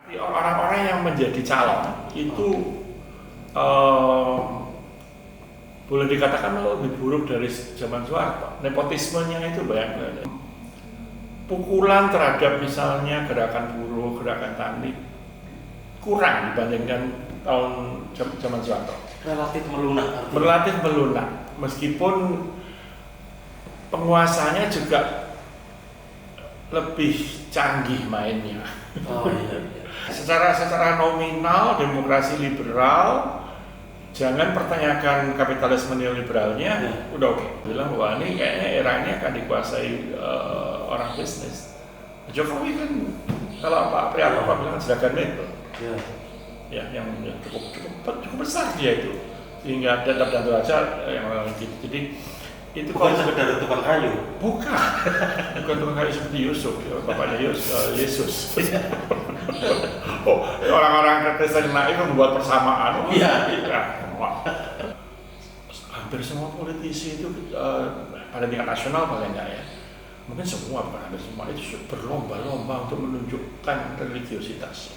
Orang-orang yang menjadi calon itu eh, boleh dikatakan lebih buruk dari zaman Soeharto. Nepotismenya itu banyak. Pukulan terhadap misalnya gerakan buruh, gerakan tani kurang dibandingkan tahun zaman Soeharto. Relatif melunak. Relatif melunak, meskipun penguasanya juga lebih canggih mainnya. Oh iya. Secara nominal demokrasi liberal, jangan pertanyakan kapitalisme neoliberalnya, udah oke. Bilang bahwa ini kayaknya era ini akan dikuasai orang bisnis. Jokowi kan kalau Pak Priyono bilang juragan itu, ya yang cukup besar dia itu, sehingga dan tentu saja yang gitu. Jadi itu bukan sekedar tukang kayu. Bukan tukang kayu seperti Yusuf, ya, bapaknya Yesus. Orang-orang Kristen naif membuat persamaan. Iya. Hampir semua politisi itu pada tingkat nasional paling enggak ya. Mungkin semua, bukan hampir semua, itu berlomba-lomba untuk menunjukkan religiositas.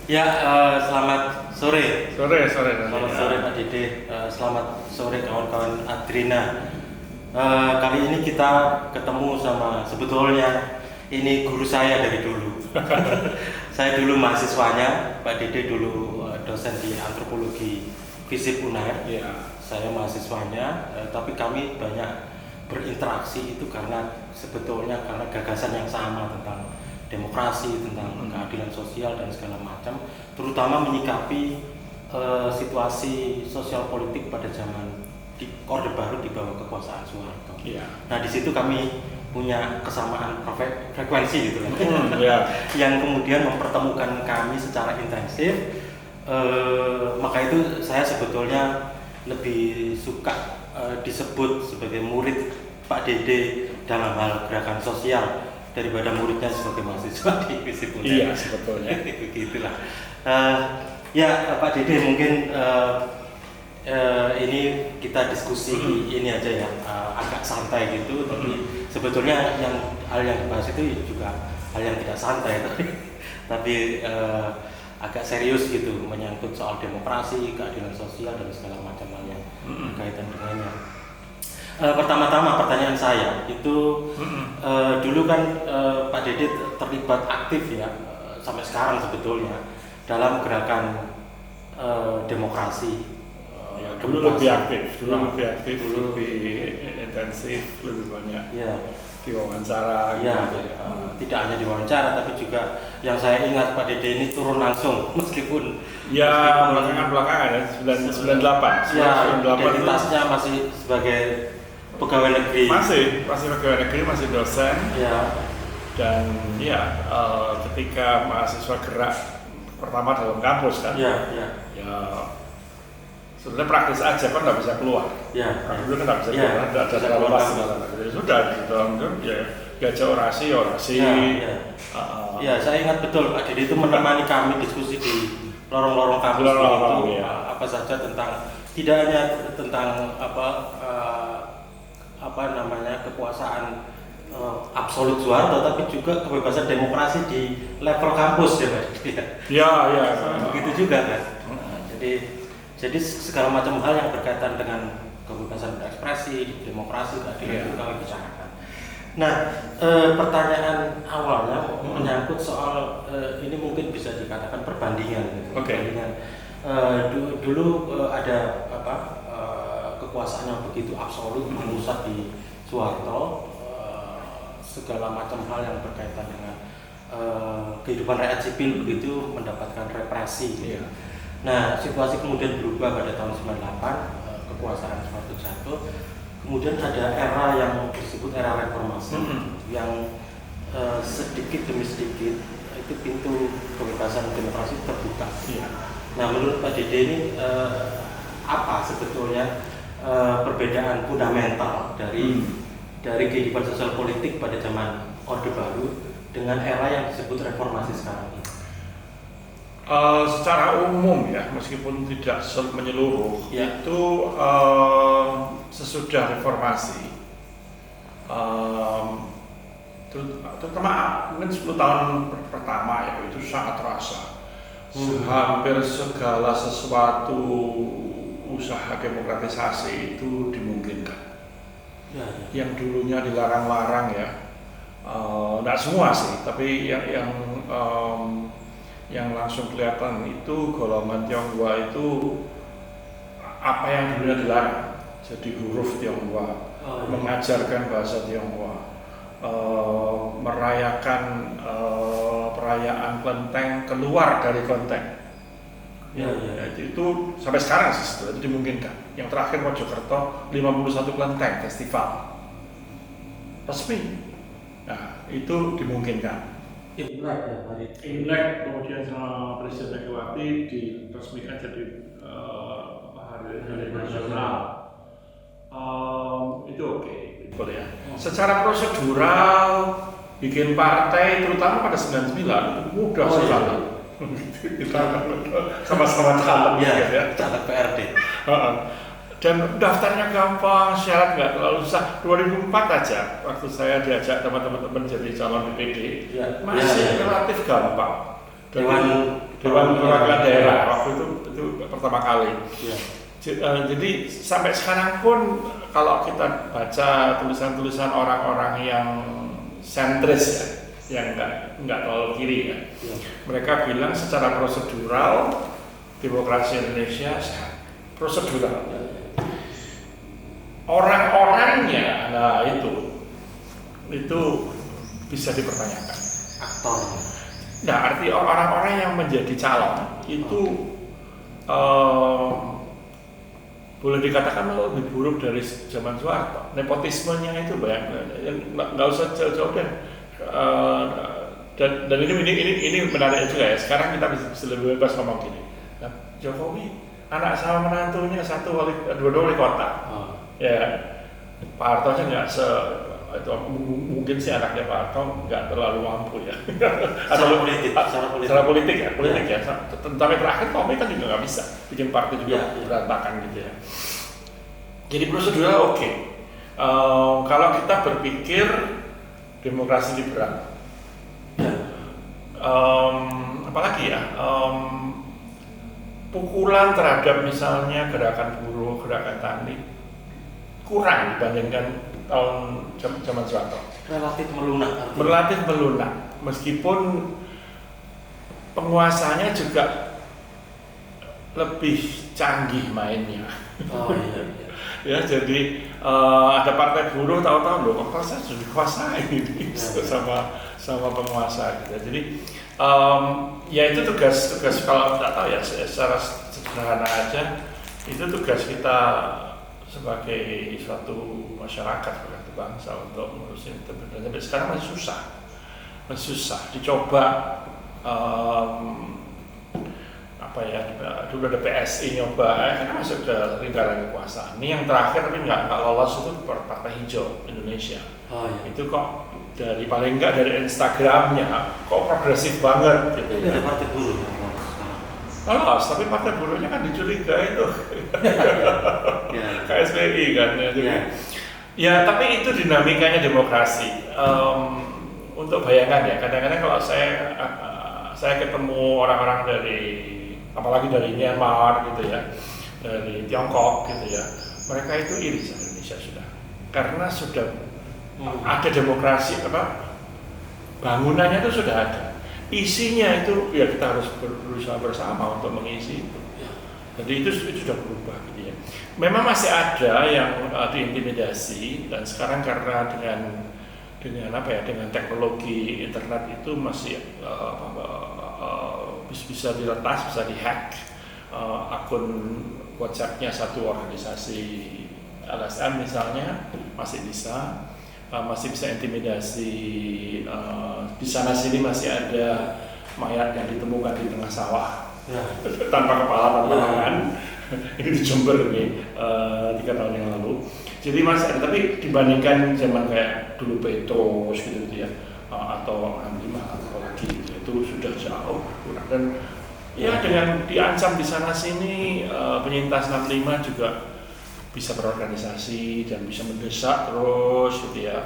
Ya, selamat sore. Sore. Selamat sore Pak Dede, selamat sore kawan-kawan Adrina. Kali ini kita ketemu sama, sebetulnya ini guru saya dari dulu. Saya dulu mahasiswanya, Pak Dede dulu dosen di antropologi FISIP UNAIR. Saya mahasiswanya, tapi kami banyak berinteraksi itu karena sebetulnya karena gagasan yang sama tentang demokrasi, tentang keadilan sosial dan segala macam, terutama menyikapi situasi sosial politik pada zaman di Orde Baru di bawah kekuasaan Soeharto. Nah di situ kami punya kesamaan frekuensi gitu yang kemudian mempertemukan kami secara intensif. Maka itu saya sebetulnya lebih suka disebut sebagai murid Pak Dede dalam hal gerakan sosial daripada muridnya sebagai mahasiswa di FISIP UNAIR. Iya, sebetulnya. Begitulah. Ya Pak Dede, mungkin ini kita diskusi ini aja ya, agak santai gitu, tapi sebetulnya hal yang dibahas itu juga hal yang tidak santai, tapi agak serius gitu, menyangkut soal demokrasi, keadilan sosial dan segala macam hal yang berkaitan dengannya. Pertama-tama pertanyaan saya itu dulu kan Pak Dede terlibat aktif ya sampai sekarang sebetulnya dalam gerakan demokrasi. Dulu lebih aktif, lebih intensif, lebih banyak diwawancara. Tidak hanya diwawancara, tapi juga yang saya ingat Pak Dede ini turun langsung meskipun belakangan ya 98. Identitasnya masih sebagai pegawai negeri. Masih pegawai negeri, masih dosen. Dan ketika mahasiswa gerak pertama dalam kampus kan. Sebenarnya praktis aja kan nggak bisa keluar. Dulu kan nggak bisa keluar, ada terlalu pas. Sudah di dalam diajak orasi. Saya ingat betul Pak Dede itu menemani kami diskusi di lorong-lorong kampus itu apa saja tentang, tidak hanya tentang kekuasaan absolut Soeharto, tapi juga kebebasan demokrasi di level kampus ya Pak. Begitu juga kan. Jadi segala macam hal yang berkaitan dengan kebebasan berekspresi, demokrasi, keadilan itu kami bicarakan. Nah, pertanyaan awalnya menyangkut soal ini mungkin bisa dikatakan perbandingan. Perbandingan. Dulu ada kekuasaan yang begitu absolut memusat di Soeharto, segala macam hal yang berkaitan dengan kehidupan rakyat sipil begitu mendapatkan represi. Nah, situasi kemudian berubah pada tahun 98, kekuasaan Soeharto jatuh. Kemudian ada era yang disebut era reformasi, yang sedikit demi sedikit itu pintu kebebasan demokrasi terbuka. Nah, menurut Pak Dede ini apa sebetulnya perbedaan fundamental dari kehidupan sosial politik pada zaman Orde Baru dengan era yang disebut reformasi sekarang ini? Secara umum ya, meskipun tidak menyeluruh, itu sesudah reformasi terutama mungkin 10 tahun pertama ya itu sangat terasa. Hampir segala sesuatu usaha demokratisasi itu dimungkinkan. Yang dulunya dilarang-larang ya, nggak semua sih, tapi yang langsung kelihatan itu golongan Tionghoa itu apa yang dulunya dilarang, jadi huruf Tionghoa, mengajarkan bahasa Tionghoa, merayakan perayaan Kelenteng keluar dari Kelenteng. Itu sampai sekarang sih itu dimungkinkan. Yang terakhir Mojokerto 51 Kelenteng festival resmi. Nah, itu dimungkinkan. Imlek kemudian sama Presiden Megawati diresmikan jadi hari nasional. Itu oke. Boleh ya. Secara prosedural bikin partai terutama pada 99 itu mudah sekali. Kita sama-sama caleg ya, caleg PRD. Dan daftarnya gampang, syarat nggak terlalu susah. 2004 aja waktu saya diajak teman-teman jadi calon DPD masih relatif gampang. Dewan Perwakilan Daerah waktu itu pertama kali. Jadi sampai sekarang pun kalau kita baca tulisan-tulisan orang-orang yang sentris ya, yang nggak terlalu kiri ya, mereka bilang secara prosedural demokrasi Indonesia prosedural. Orang-orangnya, nah itu bisa dipertanyakan. Aktor. Nah, arti orang-orang yang menjadi calon itu boleh dikatakan lebih buruk dari zaman Soeharto. Nepotismenya itu nggak usah jauh-jauh deh. Dan ini menarik juga ya. Sekarang kita bisa lebih bebas ngomong gini. Nah, Jokowi anak sama menantunya dua wali kota. Ya, Pak Harto aja nggak mungkin sih anaknya Pak Harto nggak terlalu mampu ya. Secara politik ya. Tapi terakhir Tommy kan juga nggak bisa bikin partai juga berantakan gitu ya. Jadi prosedurnya oke. Kalau kita berpikir demokrasi liberal, apalagi ya, pukulan terhadap misalnya gerakan buruh, gerakan tani kurang dibandingkan tahun zaman Soeharto. Relatif melunak, meskipun penguasanya juga lebih canggih mainnya. Ya, jadi ada partai buruh tahu-tahu loh, kok saya sudah dikuasai sama penguasa gitu. Jadi ya itu tugas kalau nggak tahu ya secara sederhana aja itu tugas kita sebagai suatu masyarakat, sebagai bangsa untuk mengurusin itu. Tapi sekarang masih susah dicoba. Dulu ada PSI nyoba, karena masuk ke lingkaran kekuasaan. Ini yang terakhir tapi nggak lolos itu Partai Hijau Indonesia. Itu kok paling nggak dari Instagramnya kok progresif banget gitu ya. Partai buruh. Lolos, tapi partai buruhnya kan dicurigai itu. KSPI kan ya. Ya, tapi itu dinamikanya demokrasi. Untuk bayangan ya, kadang-kadang kalau saya ketemu orang-orang apalagi dari Myanmar gitu ya, dari Tiongkok gitu ya, mereka itu iri sama Indonesia sudah, karena sudah ada demokrasi, bangunannya itu sudah ada, isinya itu ya kita harus berusaha bersama untuk mengisi itu. Jadi itu sudah berubah gitu ya. Memang masih ada yang diintimidasi, dan sekarang karena dengan teknologi internet itu masih bisa diretas, bisa dihack akun WhatsApp-nya satu organisasi LSM misalnya, masih bisa intimidasi. Di sana sini masih ada mayat yang ditemukan di tengah sawah tanpa kepala, tanpa tangan. Ini di Jember nih 3 tahun yang lalu. Jadi masih ada, tapi dibandingkan zaman kayak dulu Petrus gitu ya, atau 65 atau lagi gitu, itu sudah jauh kurang. Dan ya dengan diancam di sana sini, penyintas 65 juga bisa berorganisasi dan bisa mendesak terus gitu ya.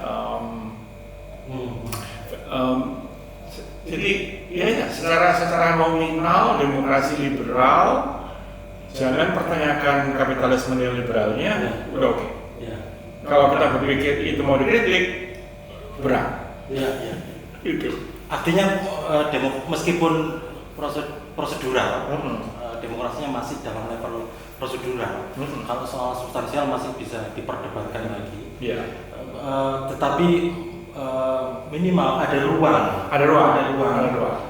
Jadi ya secara nominal demokrasi liberal, jangan pertanyakan kapitalisme neoliberalnya, udah oke. Kalau kita berpikir itu mau dikritik, berat. Itu. Artinya meskipun prosedural, demokrasinya masih dalam level prosedural. Kalau soal substansial masih bisa diperdebatkan lagi. Tetapi minimal ada ruang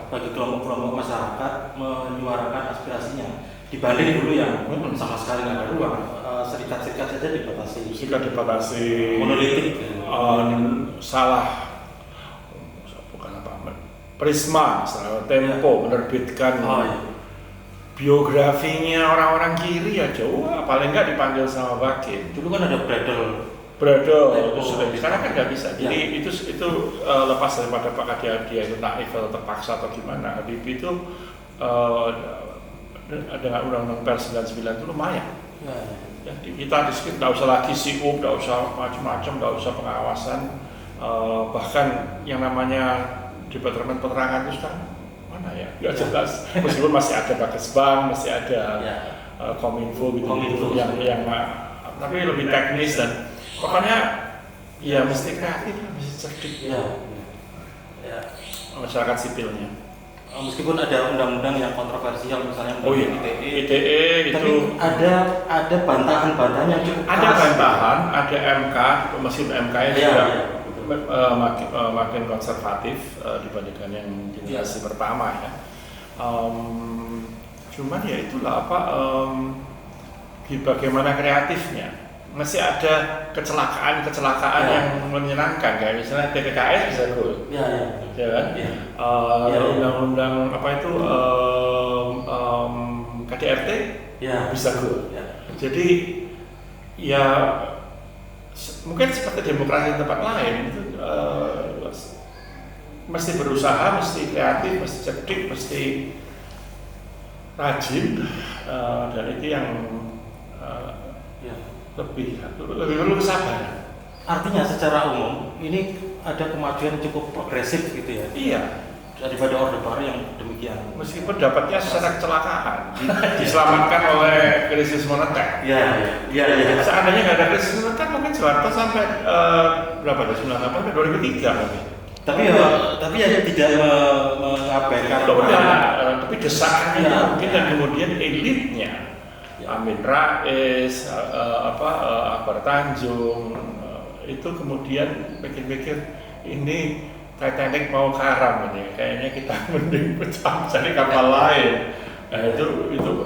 bagi kelompok-kelompok masyarakat menyuarakan aspirasinya dibanding dulu yang sama sekali nggak ada ruang. Serikat-serikat saja dibatasi monolitik. Prisma, Tempo menerbitkan biografinya orang-orang kiri aja, paling nggak dipanggil sama Bakin. Dulu kan ada Bradel itu sudah bisa, karena kan nggak bisa. Jadi itu lepas daripada apakah dia itu naif atau terpaksa atau gimana. Habibie itu dengan Undang-Undang Pers 99 itu lumayan. Jadi kita diskusi nggak usah lagi SIUP, nggak usah macam-macam, nggak usah pengawasan, bahkan yang namanya Departemen Penerangan itu sekarang mana ya? Nggak jelas. Meskipun masih ada Bakesbang, masih ada Kominfo gitu, yang tapi lebih teknis dan pokoknya ya mesti kreatif, mesti cerdik masyarakat sipilnya. Meskipun ada undang-undang yang kontroversial misalnya ITE tapi itu ada bantahan-bantahan yang cukup ada bantahan, ada MK, meskipun MK juga makin konservatif dibandingkan yang generasi pertama ya. Cuman ya itulah bagaimana kreatifnya. Masih ada kecelakaan yang menyenangkan, kayak misalnya TPKS bisa cool, kan? Undang-undang apa itu KDRT bisa cool. Jadi ya mungkin seperti demokrasi di tempat lain itu mesti berusaha, mesti kreatif, mesti cerdik, mesti rajin, dan itu yang lebih perlu kesabaran. Artinya secara umum ini ada kemajuan cukup progresif gitu ya. Iya. Daripada Orde Baru yang demikian. Meskipun dapatnya secara kecelakaan, diselamatkan oleh krisis moneter. Iya. Seandainya nggak ada krisis moneter, mungkin Soeharto sampai berapa? 98 sampai 2003 mungkin. Tapi ya tidak mengabaikan. Tapi desakannya mungkin dan kemudian elitnya. Amin Rais, Akbar Tanjung, itu kemudian pikir-pikir ini Titanic mau karam ini, kayaknya kita mending cari kapal lain. Nah, itu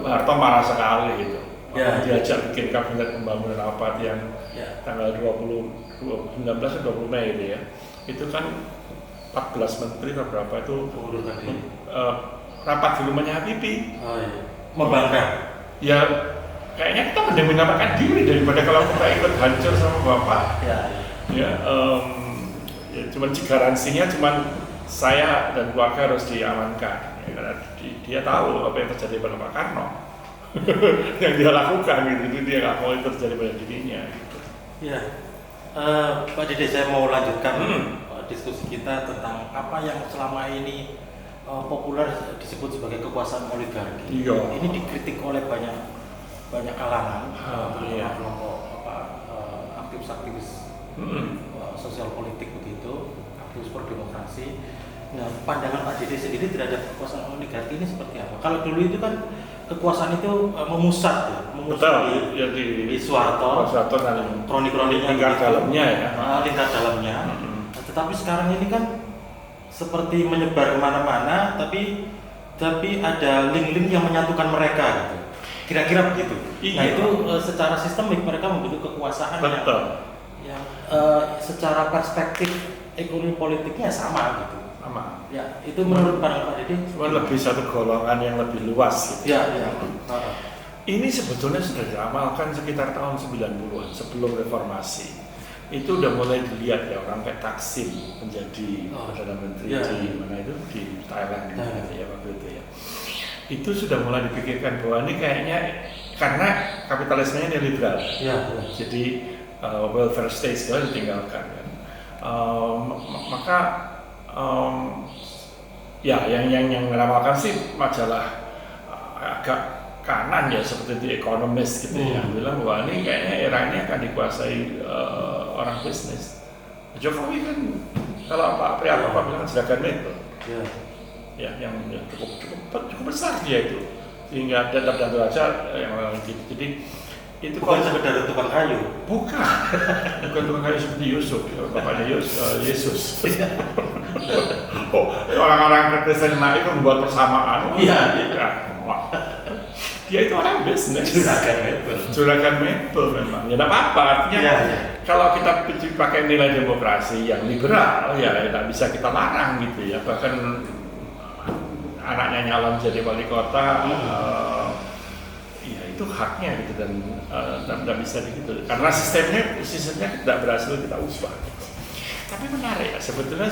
Harto marah sekali gitu. Diajak bikin kabinet pembangunan apa yang tanggal 19 atau 20 Mei itu ya. Itu kan 14 menteri atau berapa itu rapat di rumahnya Habibie. Membanggakan. Ya kayaknya kita mending menyelamatkan diri daripada kalau kita ikut hancur sama bapak. Cuman garansinya cuman saya dan keluarga harus diamankan ya, karena dia tahu apa yang terjadi pada Pak Karno. Yang dia lakukan gitu, dia nggak mau itu terjadi pada dirinya gitu. Pak Dede, saya mau lanjutkan diskusi kita tentang apa yang selama ini populer disebut sebagai kekuasaan oligarki. Ini dikritik oleh banyak kalangan, kelompok aktivis sosial politik begitu, aktivis pro demokrasi. Nah, pandangan Pak Dede sendiri terhadap kekuasaan oligarki ini seperti apa? Kalau dulu itu kan kekuasaan itu memusat di Soeharto dan kroni-kroninya lingkar dalamnya ya. Lingkar dalamnya. Tetapi sekarang ini kan seperti menyebar kemana-mana, tapi ada link-link yang menyatukan mereka gitu. Kira-kira begitu. Nah itu secara sistemik mereka membentuk kekuasaan yang secara perspektif ekonomi politiknya sama gitu. Sama. Ya, itu menurut pandangan Pak Dede. Cuma lebih satu golongan yang lebih luas gitu. Ini sebetulnya sudah diramalkan sekitar tahun 90-an sebelum reformasi. Itu udah mulai dilihat ya, orang kayak Taksim menjadi Perdana Menteri di mana itu di Thailand ya waktu itu ya. Itu sudah mulai dipikirkan bahwa ini kayaknya karena kapitalismenya neoliberal. Ya. Jadi welfare state segala ditinggalkan kan. Maka ya yang meramalkan sih majalah agak kanan ya seperti The Economist gitu ya, bilang bahwa ini kayaknya era ini akan dikuasai orang bisnis. Jokowi kan kalau Pak Priyono bilang Juragan Mebel, ya yang cukup besar dia itu, sehingga dan aja yang gitu. Jadi itu bukan sekedar tukang kayu, bukan tukang kayu seperti Yusuf, bapaknya Yesus. Orang-orang Kristen itu membuat persamaan. Iya. Dia itu orang bisnis. Juragan Mebel memang. Ya tidak apa-apa. Artinya kalau kita pakai nilai demokrasi yang liberal, ya tidak bisa kita larang gitu ya. Bahkan anaknya nyalon jadi wali kota, ya itu haknya gitu dan tidak bisa begitu. Karena sistemnya tidak berhasil kita ubah. Tapi menarik ya sebetulnya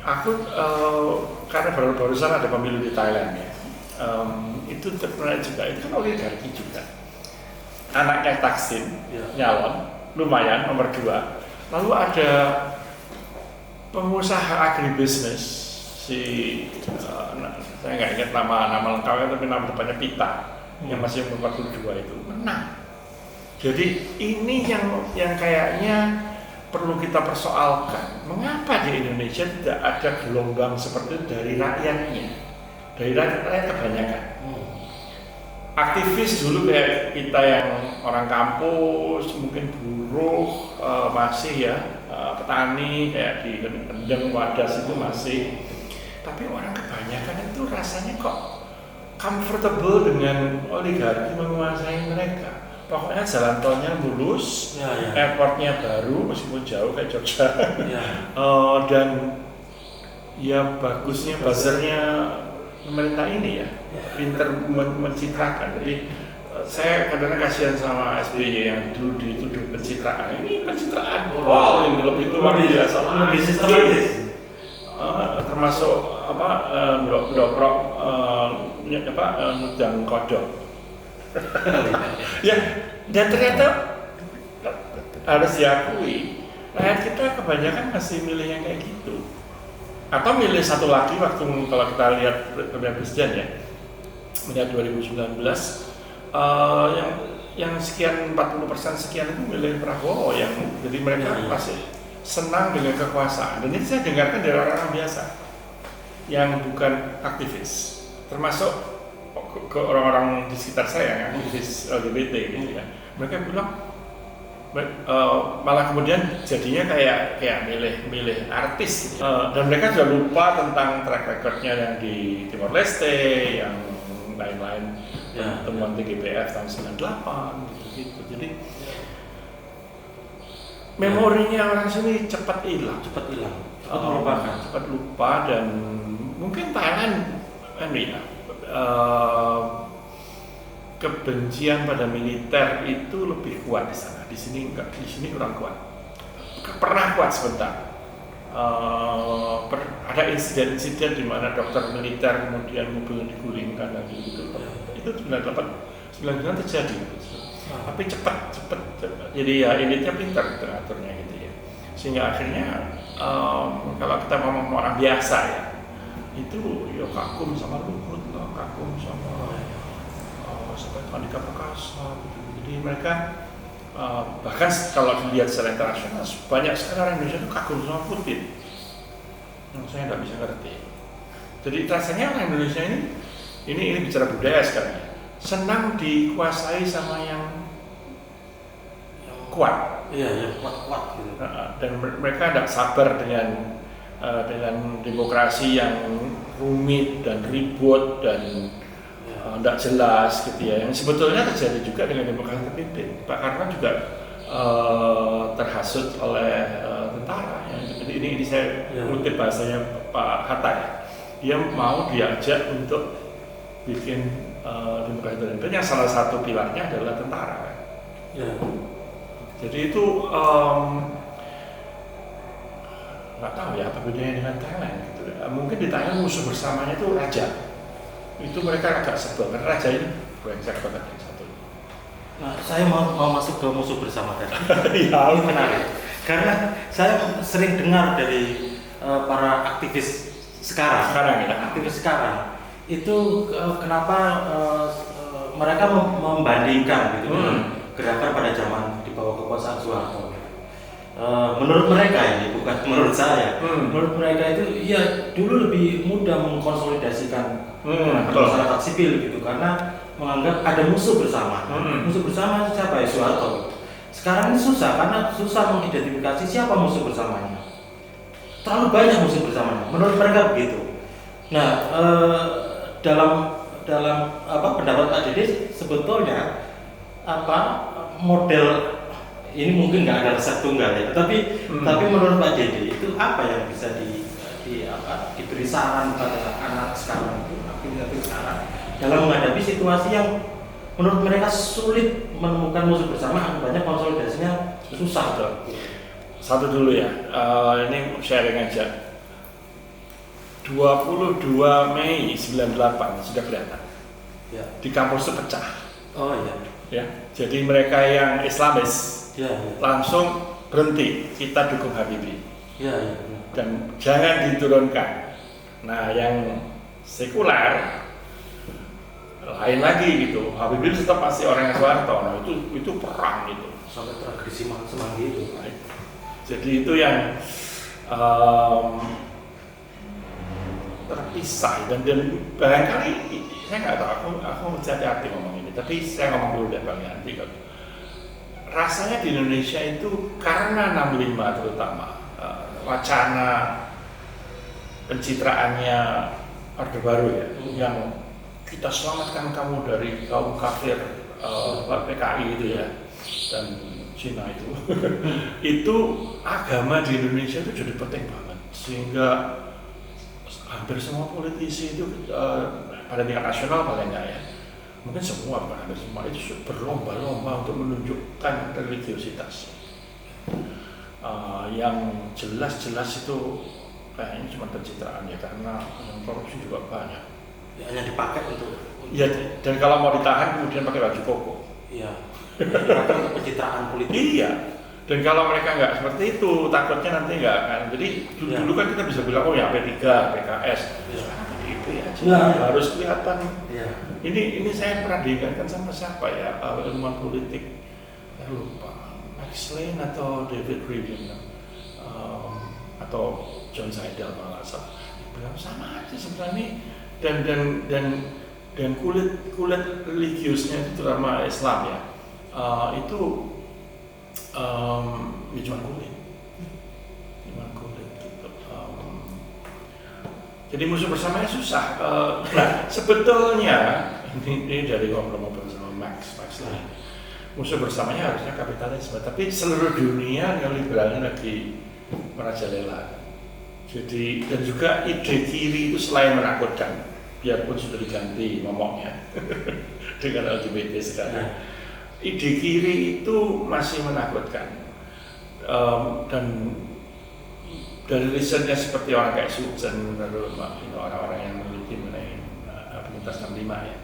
aku karena barusan ada pemilu di Thailand ya. Itu terkenal juga, itu kan oligarki juga. Anaknya Thaksin nyalon, lumayan nomor 2. Lalu ada pengusaha agribisnis saya nggak ingat nama lengkapnya tapi nama depannya Pita yang masih umur 42 itu menang. Jadi ini yang kayaknya perlu kita persoalkan. Mengapa di Indonesia tidak ada gelombang seperti itu dari rakyatnya? Dari rakyat kebanyakan. Aktivis dulu kayak kita yang orang kampus, mungkin buruh masih ya, petani kayak di Kendeng, Wadas itu masih. Tapi orang kebanyakan itu rasanya kok comfortable dengan oligarki menguasai mereka. Pokoknya jalan tolnya mulus, airportnya baru meskipun jauh kayak Jogja, dan ya bagusnya buzzernya pemerintah ini ya, pinter mencitrakan. Jadi saya kadang-kadang kasihan sama SBY yang dulu dituduh pencitraan. Ini pencitraan, ini lebih luar biasa, lebih sistematis. Termasuk mendorong ngundang kodok. Ya, dan ternyata harus diakui rakyat kita kebanyakan masih milih yang kayak gitu. Atau milih satu lagi waktu kalau kita lihat pemilihan presiden ya, melihat 2019 yang sekian 40% sekian itu milih Prabowo yang jadi mereka masih senang dengan kekuasaan. Dan ini saya dengarkan dari orang-orang biasa yang bukan aktivis, termasuk ke orang-orang di sekitar saya yang aktivis LGBT gitu ya. Mereka bilang malah kemudian jadinya kayak milih artis gitu. Dan mereka juga lupa tentang track recordnya yang di Timor Leste, yang lain-lain, temuan TGPF tahun 98 gitu. Jadi memorinya orang sini cepat hilang, cepat melupakan, cepat lupa. Dan mungkin Thailand kebencian pada militer itu lebih kuat di sana. Di sini enggak, di sini kurang kuat. Pernah kuat sebentar. Ada insiden-insiden di mana dokter militer kemudian mobilnya digulingkan dan gitu. Itu 99 terjadi. Tapi cepat. Jadi ya elitnya pintar aturnya gitu ya. Sehingga akhirnya kalau kita ngomong orang biasa ya, itu ya kagum sama Luhut, kagum sama seperti Andika Perkasa gitu. Jadi mereka bahkan kalau dilihat secara internasional banyak sekali orang Indonesia itu kagum sama Putin yang saya nggak bisa ngerti. Jadi rasanya orang Indonesia ini bicara budaya sekarang ya, senang dikuasai sama yang kuat. Iya, kuat gitu. Dan mereka tidak sabar dengan demokrasi yang rumit dan ribut dan tidak jelas gitu ya, yang sebetulnya terjadi juga dengan demokrasi terpimpin. Pak Karno juga terhasut oleh tentara ya. Jadi ini saya kutip bahasanya Pak Hatta ya, dia mau diajak untuk bikin demokrasi terpimpin yang salah satu pilarnya adalah tentara kan. Jadi itu nggak tahu ya apa bedanya dengan Thailand gitu. Mungkin di Thailand musuh bersamanya itu raja. Itu mereka agak sebel karena raja ini brengsek banget yang satu. Nah, saya mau masuk ke musuh bersama tadi. Ya, ini menarik. Karena saya sering dengar dari para aktivis sekarang ya, aktivis sekarang itu kenapa mereka membandingkan gitu dengan gerakan pada zaman di bawah kekuasaan Soeharto. Menurut mereka ini, bukan menurut saya. Menurut mereka itu ya dulu lebih mudah mengkonsolidasikan masyarakat sipil gitu karena menganggap ada musuh bersama. Musuh bersama siapa ya? Soeharto. Sekarang ini susah karena susah mengidentifikasi siapa musuh bersamanya. Terlalu banyak musuh bersamanya. Menurut mereka begitu. Nah, dalam pendapat Pak Dede sebetulnya model ini mungkin nggak ada resep tunggal ya, tapi menurut Pak Dede itu apa yang bisa diberi saran pada anak sekarang itu, aktivis sekarang dalam menghadapi situasi yang menurut mereka sulit menemukan musuh bersama, banyak konsolidasinya susah. Satu dulu ya, ini sharing aja. 22 Mei 98 sudah kelihatan. Ya. Di kampus itu pecah. Oh iya. Ya, jadi mereka yang Islamis langsung berhenti, kita dukung Habibie. Ya. Dan jangan diturunkan. Nah, yang sekuler lain lagi gitu. Habibie tetap masih orang Soeharto. Nah, itu perang itu sampai tragedi Semanggi itu. Jadi itu yang terpisah dan barangkali saya nggak tahu, aku hati-hati ngomong ini, tapi saya ngomong dulu deh Bang Yanti. Rasanya di Indonesia itu karena 65 terutama wacana pencitraannya Orde Baru ya, yang kita selamatkan kamu dari kaum kafir PKI itu ya dan Cina itu itu agama di Indonesia itu jadi penting banget sehingga hampir semua politisi itu pada tingkat nasional paling enggak ya, mungkin semua bukan hampir semua itu berlomba-lomba untuk menunjukkan religiositas yang jelas-jelas itu kayaknya cuma pencitraan ya, karena korupsi juga banyak ya, hanya dipakai untuk ya, dan kalau mau ditahan kemudian pakai baju koko iya, dipakai untuk pencitraan politik. Iya. Dan kalau mereka nggak seperti itu, takutnya nanti nggak akan. Jadi dulu kan kita bisa bilang, oh ya P3, PKS. Sekarang itu ya, harus kelihatan. Ya. Ini saya pernah diingatkan sama siapa ya, ilmuwan politik, saya lupa, Max Lane atau David Reading, atau John Seidel kalau nggak salah. Bilang sama aja sebenarnya. Dan kulit religiusnya itu terutama Islam ya, itu ya cuma kulit gitu. Jadi musuh bersamanya susah. Nah sebetulnya ini dari ngobrol-ngobrol sama Max lah. Musuh bersamanya harusnya kapitalisme, tapi seluruh dunia neoliberalnya lagi merajalela. Jadi dan juga ide kiri itu selain menakutkan, biarpun sudah diganti momoknya dengan LGBT sekarang. Ide kiri itu masih menakutkan, dan dari risetnya seperti orang kayak Susan, orang-orang yang meneliti mengenai penyintas 65 ya,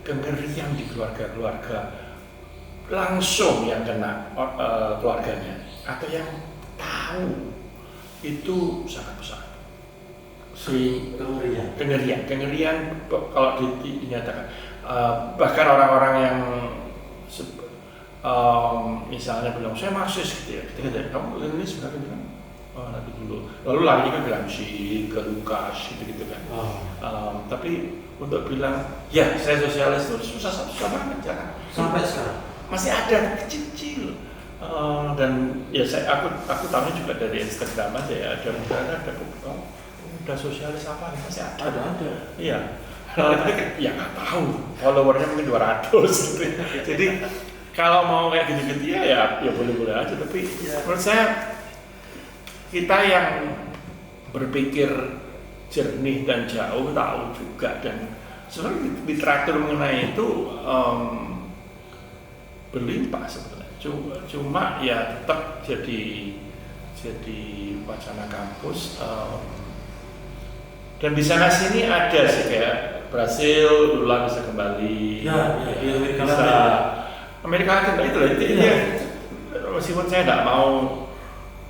kengerian di keluarga-keluarga langsung yang kena keluarganya atau yang tahu itu sangat besar. Kengerian kalau dinyatakan, bahkan orang-orang yang misalnya bilang saya Marxis gitu ya, ketika kamu ini sebenarnya bilang nanti dulu, lalu lagi kan bilang ke Lukas gitu kan. Tapi untuk bilang ya saya sosialis itu susah banget jangan. Sampai sekarang masih ada kecil-kecil. Dan ya aku tahu juga dari Instagram aja ya, ada udah sosialis apa masih ada. Iya. Ya nggak tahu, followernya mungkin 200 gitu. Jadi kalau mau kayak gitu-gitu ya boleh-boleh aja, tapi menurut saya kita yang berpikir jernih dan jauh tahu juga, dan sebenarnya literatur mengenai itu berlimpah sebenarnya. Cuma ya tetap jadi wacana kampus, dan di sana sini ada sih kayak Brasil, Lula bisa kembali. Ya, di Amerika bisa. Amerika kembali itu meskipun saya tidak mau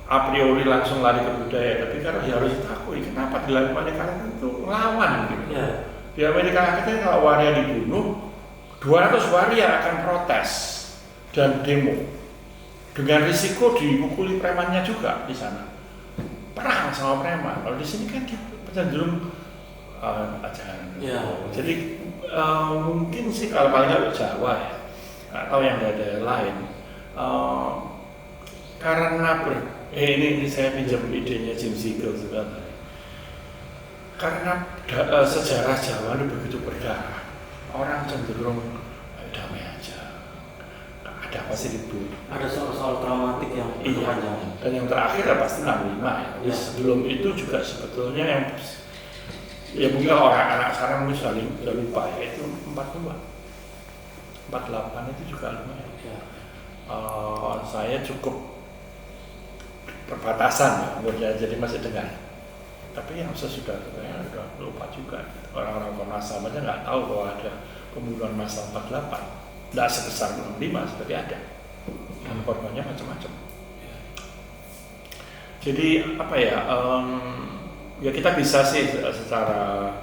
a priori langsung lari ke budaya, tapi karena ya harus diakui kenapa dilakukan karena itu ngelawan gitu. Ya. Di Amerika katanya kalau waria dibunuh, 200 waria akan protes dan demo dengan risiko dipukuli premannya juga di sana. Perang sama preman. Kalau di sini kan cenderung ajaran. Ya. Jadi mungkin sih kalau paling nggak Jawa ya, atau yang daerah lain, karena ini saya pinjam idenya Jim Siegel sebenarnya. Karena sejarah Jawa itu begitu berdarah, orang cenderung damai aja. Ada apa sih ribut? Ada soal traumatik yang panjang. Dan yang terakhir ya pasti 65 ya. Sebelum itu juga sebetulnya yang ya mungkin kalau orang anak sekarang mungkin sudah lupa ya, itu 42, 48 itu juga lumayan. Saya cukup perbatasan ya umurnya, jadi masih dengar. Tapi yang sesudah saya udah lupa juga. Orang-orang Komnas HAM aja nggak tahu bahwa ada pembunuhan massal 48. Nggak sebesar 65, tapi ada. Dan korbannya macam-macam. Jadi apa ya? Ya kita bisa sih secara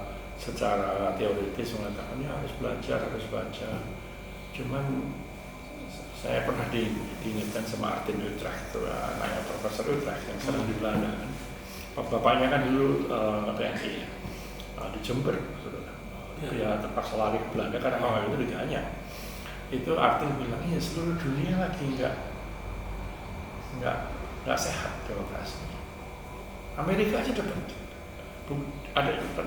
teoritis mengatakan ya harus belajar, harus baca. Cuman saya pernah diingatkan sama Artin Utrecht, anaknya Profesor Utrecht yang sering di Belanda kan. Bapaknya kan dulu TNI di Jember, ya terpaksa lari ke Belanda karena orang itu ditanya. Itu Artin bilang ya seluruh dunia lagi nggak sehat demokrasi. Amerika aja dapat.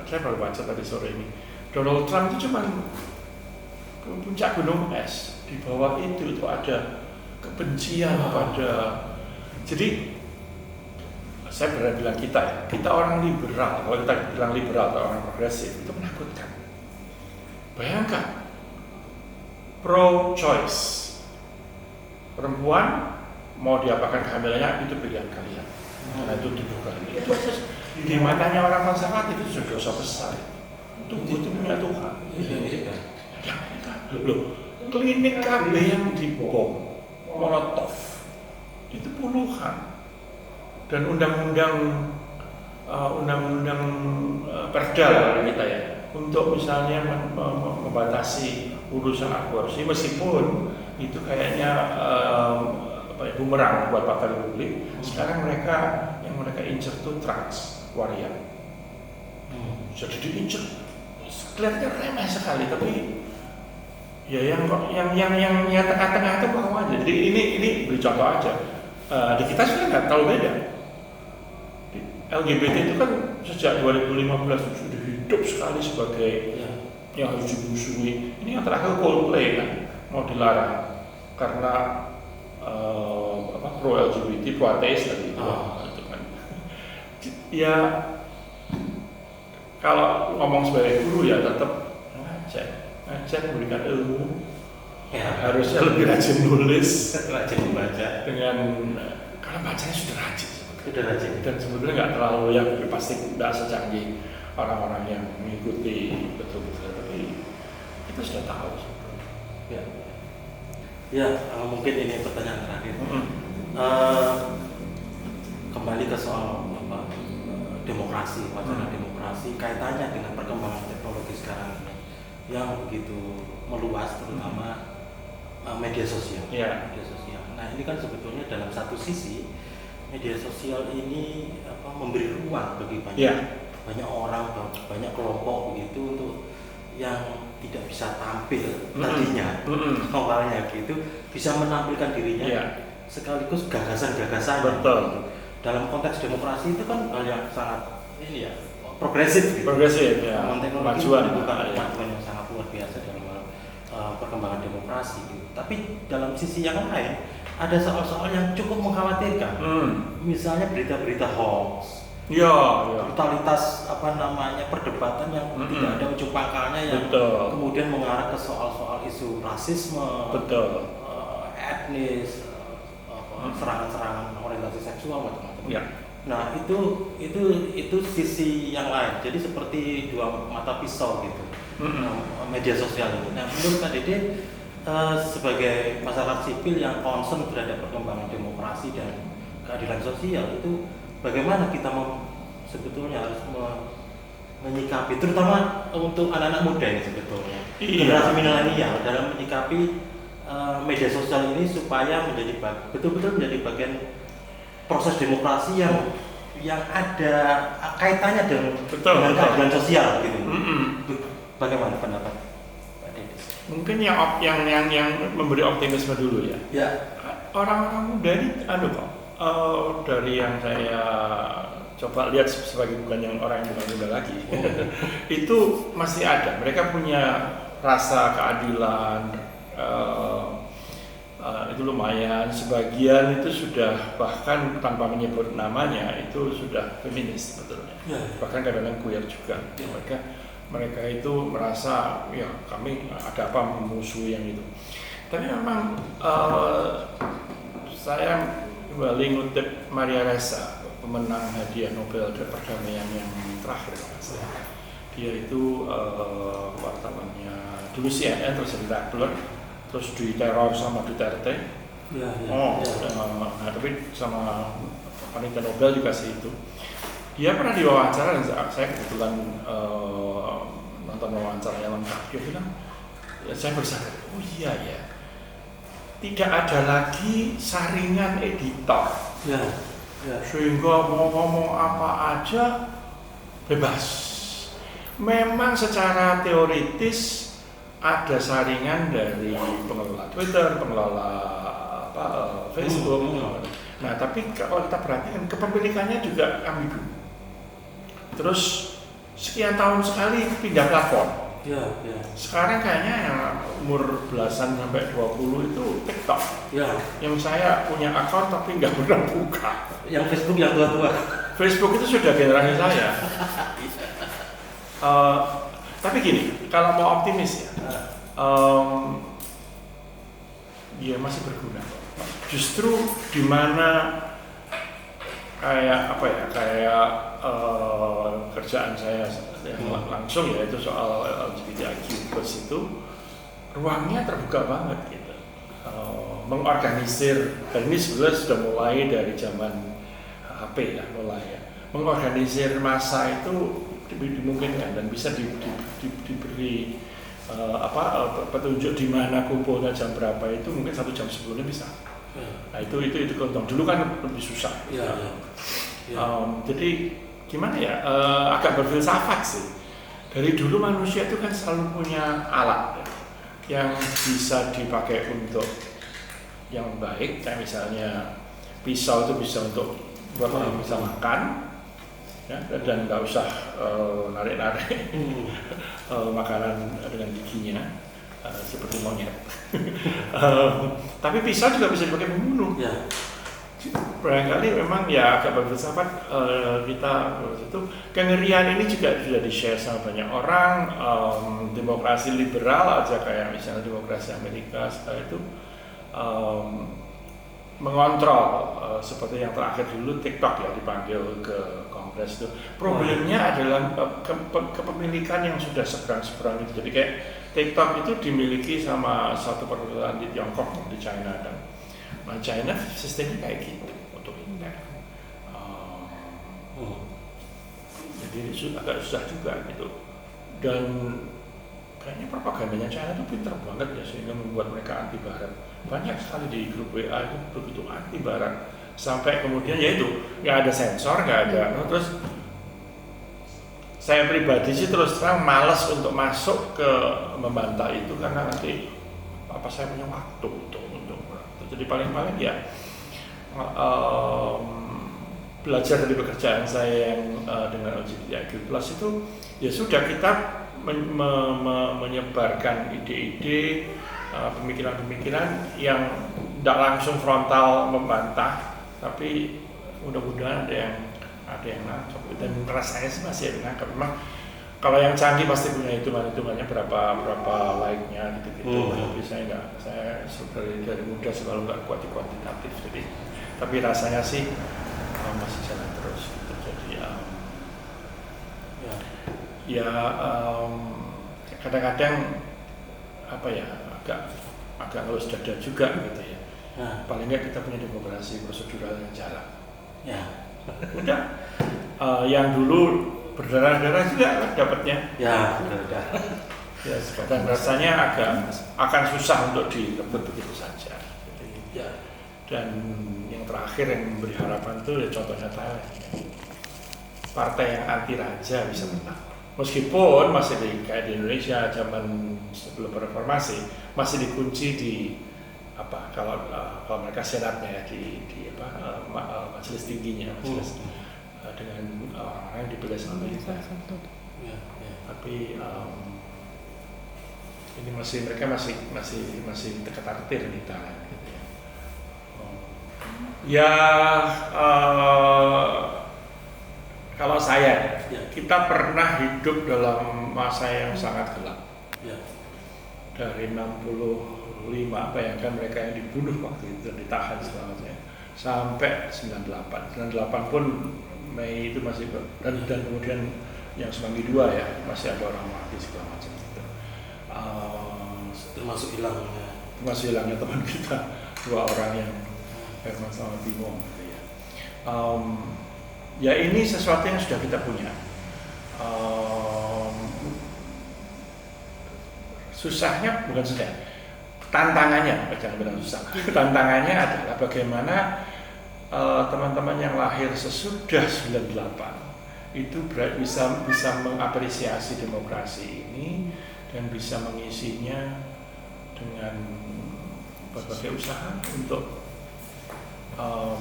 Saya baru baca tadi sore ini, Donald Trump itu cuma puncak gunung es, di bawah itu ada kebencian pada. Jadi saya berani bilang kita orang liberal, kalau kita bilang liberal atau orang progresif itu menakutkan. Bayangkan pro-choice, perempuan mau diapakan kehamilannya itu pilihan kalian. Karena itu dibuka. Itu di matanya orang konservatif itu sudah dosa besar. Itu punya Tuhan. Loh, klinik KB yang dibom, Molotov, itu puluhan. Dan undang-undang perda kita ya, untuk misalnya membatasi urusan aborsi, meskipun itu kayaknya bumerang buat Partai Republik. Sekarang mereka incer tuh trans waria. Jadi diincer, kelihatannya remeh sekali, tapi ya yang tengah-tengah itu mau aja. Jadi ini beri contoh aja. Di kita sudah nggak terlalu beda. LGBT itu kan sejak 2015 sudah hidup sekali sebagai yang harus dimusuhi. Ini yang terakhir Coldplay kan mau dilarang karena pro LGBT, pro ateis tadi itu kan. Ya kalau ngomong sebagai guru ya tetap ngajak memberikan ilmu. Harusnya lebih rajin nulis, rajin membaca. Dengan kalau bacanya sudah rajin. Dan sebetulnya nggak terlalu yang pasti tidak secanggih orang-orang yang mengikuti betul-betul, tapi kita sudah tahu sebetulnya. Ya, mungkin ini pertanyaan terakhir. Kembali ke soal demokrasi, wacana demokrasi, kaitannya dengan perkembangan teknologi sekarang ini yang begitu meluas, terutama media sosial. Media sosial. Nah, ini kan sebetulnya dalam satu sisi media sosial ini memberi ruang bagi banyak orang, banyak kelompok begitu untuk yang tidak bisa tampil tadinya awalnya gitu bisa menampilkan dirinya sekaligus gagasan-gagasannya. Betul. Dalam konteks demokrasi itu kan hal yang sangat progresif gitu. Progresif ya. Kemajuan bukan kemajuan yang sangat luar biasa dalam perkembangan demokrasi gitu. Tapi dalam sisi yang lain ada soal-soal yang cukup mengkhawatirkan. Misalnya berita-berita hoax. Brutalitas perdebatan yang tidak ada ujung pangkalnya yang kemudian mengarah ke soal-soal isu rasisme, etnis, serangan-serangan orientasi seksual macam-macam. Nah itu sisi yang lain. Jadi seperti dua mata pisau gitu. Media sosial ini. Nah menurut Kak Dede sebagai masyarakat sipil yang concern terhadap perkembangan demokrasi dan keadilan sosial itu bagaimana kita sebetulnya harus menyikapi, terutama untuk anak-anak muda ini sebetulnya, generasi milenial dalam menyikapi media sosial ini supaya betul-betul menjadi bagian proses demokrasi yang ada kaitannya dengan keadilan sosial gitu. Bagaimana pendapat Pak Dedis? Mungkin yang memberi optimisme dulu ya. Ya. Orang-orang muda ini dari yang saya coba lihat sebagai bukan yang orang yang bukan muda lagi, itu masih ada. Mereka punya rasa keadilan, itu lumayan. Sebagian itu sudah bahkan tanpa menyebut namanya itu sudah feminis sebetulnya. Bahkan kadang-kadang queer juga. Mereka itu merasa ya kami ada apa memusuhi yang itu. Tapi memang saya kembali ngutip Maria Ressa, pemenang hadiah Nobel perdamaian yang terakhir. Dia itu wartawannya dulu CNN, terus jadi tabloid, terus diteror sama Duterte. Nah, tapi sama panitia Nobel dikasih itu. Dia pernah diwawancara dan saya kebetulan nonton wawancaranya lengkap. Dia bilang, ya, saya bersadar, oh iya ya, tidak ada lagi saringan editor. Sehingga mau ngomong apa aja bebas. Memang secara teoritis ada saringan dari pengelola Twitter, pengelola Facebook. Nah, tapi kalau kita perhatikan kepemilikannya juga ambigu. Terus sekian tahun sekali pindah platform. Sekarang kayaknya yang umur belasan sampai 20 itu TikTok. Yang saya punya akun tapi nggak pernah buka. Yang Facebook yang tua-tua. Facebook itu sudah generasi saya. Tapi gini, kalau mau optimis ya, dia masih berguna. Justru di mana kayak kerjaan saya langsung ya itu soal LGBTIQ+ itu ruangnya terbuka banget gitu. Mengorganisir, dan ini sebenarnya sudah mulai dari zaman HP ya, mengorganisir massa itu dimungkinkan dan bisa diberi petunjuk di mana kumpulnya jam berapa itu mungkin 1 jam sebelumnya bisa. Nah itu keuntungan. Dulu kan lebih susah. Jadi gimana ya? Agak berfilsafat sih. Dari dulu manusia itu kan selalu punya alat yang bisa dipakai untuk yang baik. Kayak misalnya pisau itu bisa untuk buat orang bisa makan, ya, dan nggak usah narik-narik makanan dengan giginya. Seperti monyet. Tapi pisau juga bisa dipakai membunuh. Barangkali memang ya agak berfilsafat kita itu kengerian ini juga sudah di-share sama banyak orang. Demokrasi liberal aja kayak misalnya demokrasi Amerika itu mengontrol seperti yang terakhir dulu TikTok ya dipanggil ke Kongres itu. Problemnya adalah kepemilikan yang sudah seberang-seberang itu. Jadi kayak TikTok itu dimiliki sama satu perusahaan di Tiongkok, di China dan China sistemnya kayak gitu untuk internet. Jadi agak susah juga gitu. Dan kayaknya propagandanya China itu pintar banget ya sehingga membuat mereka anti Barat. Banyak sekali di grup WA itu begitu anti Barat sampai kemudian ya itu nggak ada sensor, nggak ada. Terus saya pribadi sih terus terang malas untuk masuk ke membantah itu karena nanti apa saya punya waktu untuk jadi paling-paling ya belajar dari pekerjaan saya yang dengan LGBTIQ+ itu ya sudah kita menyebarkan ide-ide pemikiran-pemikiran yang tidak langsung frontal membantah tapi mudah-mudahan ada yang nangkep dan rasanya sih masih ada nangkep. Memang kalau yang canggih pasti punya hitungannya berapa like-nya gitu. Tapi saya dari muda selalu nggak kuat di kuantitatif, jadi tapi rasanya sih masih jalan terus. Jadi ya kadang-kadang apa ya agak ngelus dada juga gitu ya. Paling nggak kita punya demokrasi prosedural yang jalan. Ya. Udah. Yang dulu berdarah-darah juga dapatnya. Ya, sudah. Ya, dan rasanya akan susah untuk direbut begitu saja. Ya. Dan yang terakhir yang memberi harapan itu ya contohnya Thailand. Partai yang anti raja bisa menang. Meskipun masih kayak di Indonesia zaman sebelum reformasi masih dikunci di kalau mereka senatnya ya di majelis tingginya dengan orang yang dipilih sama kita. Tapi ini mereka masih teka-teki di Thailand gitu ya. Kalau saya, kita pernah hidup dalam masa yang sangat gelap. Dari 65, bayangkan mereka yang dibunuh waktu itu dan ditahan selamanya sampai 98. 98 pun Mei itu masih dan kemudian yang Semanggi 2 ya masih ada orang mati segala macam gitu. Termasuk hilangnya teman kita 2 orang yang Herman sama Bimo gitu ya. Ya ini sesuatu yang sudah kita punya. Susahnya bukan susah, tantangannya, jangan bilang susah. Tantangannya adalah bagaimana teman-teman yang lahir sesudah 98 itu bisa mengapresiasi demokrasi ini dan bisa mengisinya dengan berbagai usaha untuk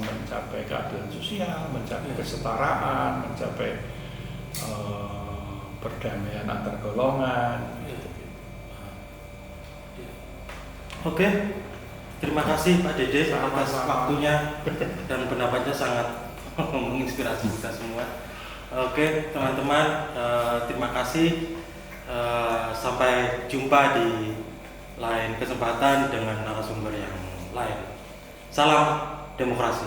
mencapai keadilan sosial, mencapai kesetaraan, mencapai perdamaian antar golongan. Oke, terima kasih Pak Dede atas waktunya dan pendapatnya sangat menginspirasi kita semua. Oke teman-teman, terima kasih. Sampai jumpa di lain kesempatan dengan narasumber yang lain. Salam demokrasi.